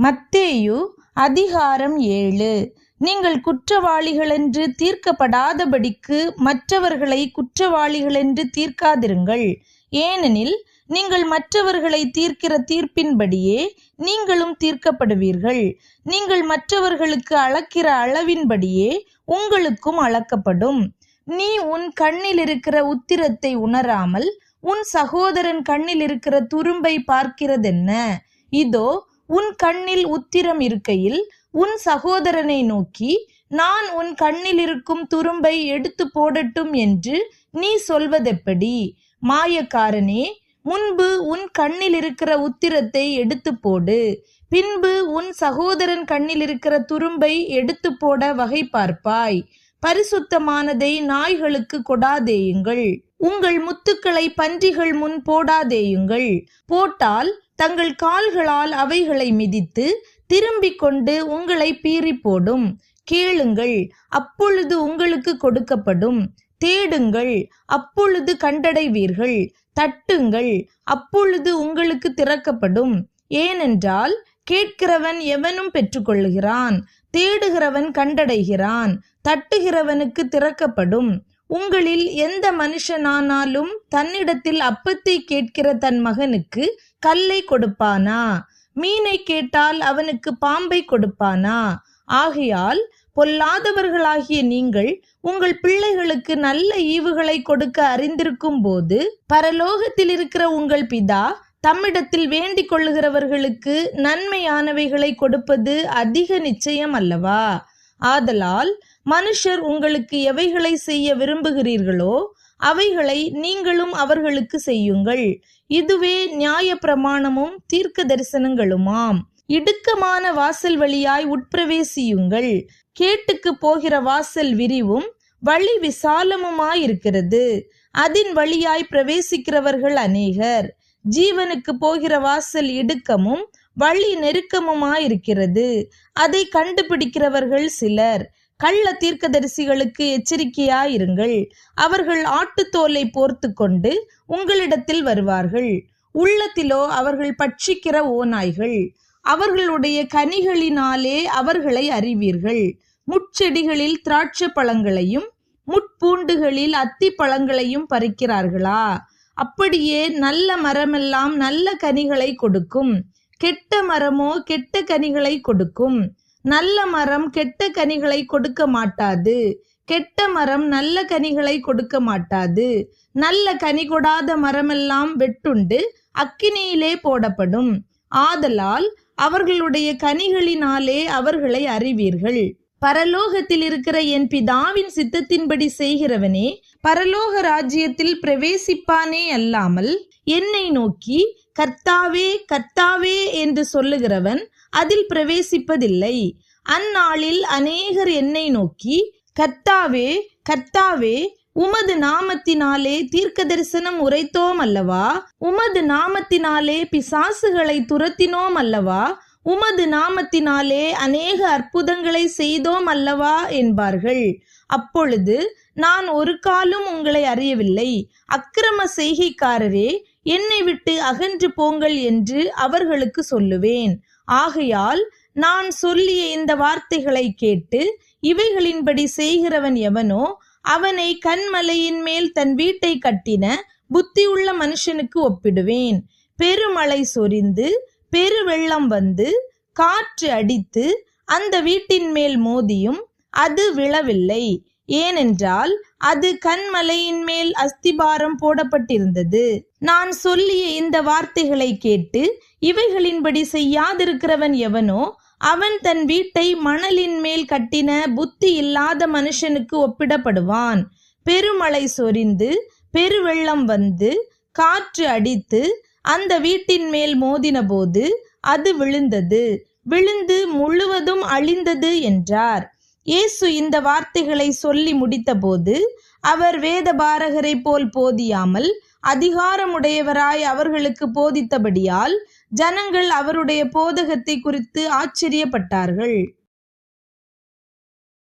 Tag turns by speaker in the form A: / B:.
A: மத்தேயு அதிகாரம் 7. நீங்கள் குற்றவாளிகளென்று தீர்க்கப்படாதபடிக்கு மற்றவர்களை குற்றவாளிகளென்று தீர்க்காதிருங்கள். ஏனெனில் நீங்கள் மற்றவர்களை தீர்க்கிற தீர்ப்பின்படியே நீங்களும் தீர்க்கப்படுவீர்கள். நீங்கள் மற்றவர்களுக்கு அளக்கிற அளவின்படியே உங்களுக்கும் அளக்கப்படும். நீ உன் கண்ணில் இருக்கிற உத்திரத்தை உணராமல் உன் சகோதரன் கண்ணில் இருக்கிற துரும்பை பார்க்கிறதென்ன? இதோ உன் கண்ணில் உத்திரம் இருக்கையில் உன் சகோதரனை நோக்கி, நான் உன் கண்ணில் இருக்கும் துரும்பை எடுத்து போடட்டும் என்று நீ சொல்வதெப்படி? மாயக்காரனே, முன்பு உன் கண்ணில் இருக்கிற உத்திரத்தை எடுத்து போடு, பின்பு உன் சகோதரன் கண்ணில் இருக்கிற துரும்பை எடுத்து போட வகை பார்ப்பாய். பரிசுத்தமானதை நாய்களுக்கு கொடாதேயுங்கள். உங்கள் முத்துக்களை பன்றிகள் முன் போடாதேயுங்கள். போட்டால் தங்கள் கால்களால் அவைகளை மிதித்து திரும்பிக் கொண்டு உங்களை பீறி போடும். கேளுங்கள், அப்பொழுது உங்களுக்கு கொடுக்கப்படும். தேடுங்கள், அப்பொழுது கண்டடைவீர்கள். தட்டுங்கள், அப்பொழுது உங்களுக்கு திறக்கப்படும். ஏனென்றால் கேட்கிறவன் எவனும் பெற்றுக்கொள்கிறான், தேடுகிறவன் கண்டடைகிறான், தட்டுகிறவனுக்கு திறக்கப்படும். உங்களில் எந்த மனுஷனானாலும் தன்னிடத்தில் அப்பத்தை கேட்கிற தன் மகனுக்கு கல்லை கொடுப்பானா? மீனை கேட்டால் அவனுக்கு பாம்பை கொடுப்பானா? ஆகையால் பொல்லாதவர்களாகிய நீங்கள் உங்கள் பிள்ளைகளுக்கு நல்ல ஈவுகளை கொடுக்க அறிந்திருக்கும் போது பரலோகத்தில் இருக்கிற உங்கள் பிதா தம்மிடத்தில் வேண்டிக் கொள்ளுகிறவர்களுக்கு நன்மையானவைகளை கொடுப்பது அதிக நிச்சயம் அல்லவா? ஆதலால் மனுஷர் உங்களுக்கு எவைகளை செய்ய விரும்புகிறீர்களோ அவைகளை நீங்களும் அவர்களுக்கு செய்யுங்கள். இதுவே நியாய பிரமாணமும் தீர்க்க தரிசனங்களுமாம். இடுக்கமான வாசல் வழியாய் உட்பிரவேசியுங்கள். கேட்டுக்கு போகிற வாசல் விரிவும் வழி விசாலமுமாயிருக்கிறது, அதின் வழியாய் பிரவேசிக்கிறவர்கள் அநேகர். ஜீவனுக்கு போகிற வாசல் இடுக்கமும் வழி நெருக்கமுமாயிருக்கிறது, அதை கண்டுபிடிக்கிறவர்கள் சிலர். கள்ள தீர்க்கதரிசிகளுக்கு எச்சரிக்கையாயிருங்கள். அவர்கள் ஆட்டுத்தோலை போர்த்து கொண்டு உங்களிடத்தில் வருவார்கள், உள்ளத்திலோ அவர்கள் பட்சிக்கிற ஓநாய்கள். அவர்களுடைய கனிகளினாலே அவர்களை அறிவீர்கள். முட்செடிகளில் திராட்சை பழங்களையும் முட்பூண்டுகளில் அத்தி பழங்களையும் பறிக்கிறார்களா? அப்படியே நல்ல மரமெல்லாம் நல்ல கனிகளை கொடுக்கும், கெட்ட மரமோ கெட்ட கனிகளை கொடுக்கும். நல்ல மரம் கெட்ட கனிகளை கொடுக்க மாட்டாது, கெட்ட மரம் நல்ல கனிகளை கொடுக்க மாட்டாது. நல்ல கனி கொடாத மரமெல்லாம் வெட்டுண்டு அக்கினியிலே போடப்படும். ஆதலால் அவர்களுடைய கனிகளினாலே அவர்களை அறிவீர்கள். பரலோகத்தில் இருக்கிற என் பிதாவின் சித்தத்தின்படி செய்கிறவனே பரலோக ராஜ்யத்தில் பிரவேசிப்பானே அல்லாமல், என்னை நோக்கி கர்த்தாவே கர்த்தாவே என்று சொல்லுகிறவன் அதில் பிரவேசிப்பதில்லை. அந்நாளில் அநேகர் என்னை நோக்கி, கர்த்தாவே கர்த்தாவே, உமது நாமத்தினாலே தீர்க்க தரிசனம் உரைத்தோம் அல்லவா? உமது நாமத்தினாலே பிசாசுகளை துரத்தினோம் அல்லவா? உமது நாமத்தினாலே அநேக அற்புதங்களை செய்தோம் அல்லவா என்பார்கள். அப்பொழுது நான் ஒரு காலும் உங்களை அறியவில்லை, அக்கிரம செய்கைக்காரரே, என்னை விட்டு அகன்று போங்கள் என்று அவர்களுக்கு சொல்லுவேன். ஆகையால் நான் சொல்லிய இந்த வார்த்தைகளை கேட்டு இவைகளின்படி செய்கிறவன் எவனோ அவனை கன்மலையின் மேல் தன் வீட்டை கட்டின புத்தியுள்ள மனுஷனுக்கு ஒப்பிடுவேன். பெருமழை சொரிந்து பெருவெள்ளம் வந்து காற்று அடித்து அந்த வீட்டின் மேல் மோதியும் அது விழவில்லை. ஏனென்றால் அது கன்மலையின் மேல் அஸ்திபாரம் போடப்பட்டிருந்தது. நான் சொல்லிய இந்த வார்த்தைகளை கேட்டு இவைகளின்படி செய்யாதிருக்கிறவன் எவனோ அவன் தன் வீட்டை மணலின் மேல் கட்டின புத்தி இல்லாத மனுஷனுக்கு ஒப்பிடப்படுவான். பெருமழை சொரிந்து பெருவெள்ளம் வந்து காற்று அடித்து அந்த வீட்டின் மேல் மோதின போது அது விழுந்தது, விழுந்து முழுவதும் அழிந்தது என்றார். இயேசு இந்த வார்த்தைகளை சொல்லி முடித்தபோது அவர் வேதபாரகரை போல் போதியாமல் அதிகாரமுடையவராய் அவர்களுக்கு போதித்தபடியால் ஜனங்கள் அவருடைய போதகத்தை குறித்து ஆச்சரியப்பட்டார்கள்.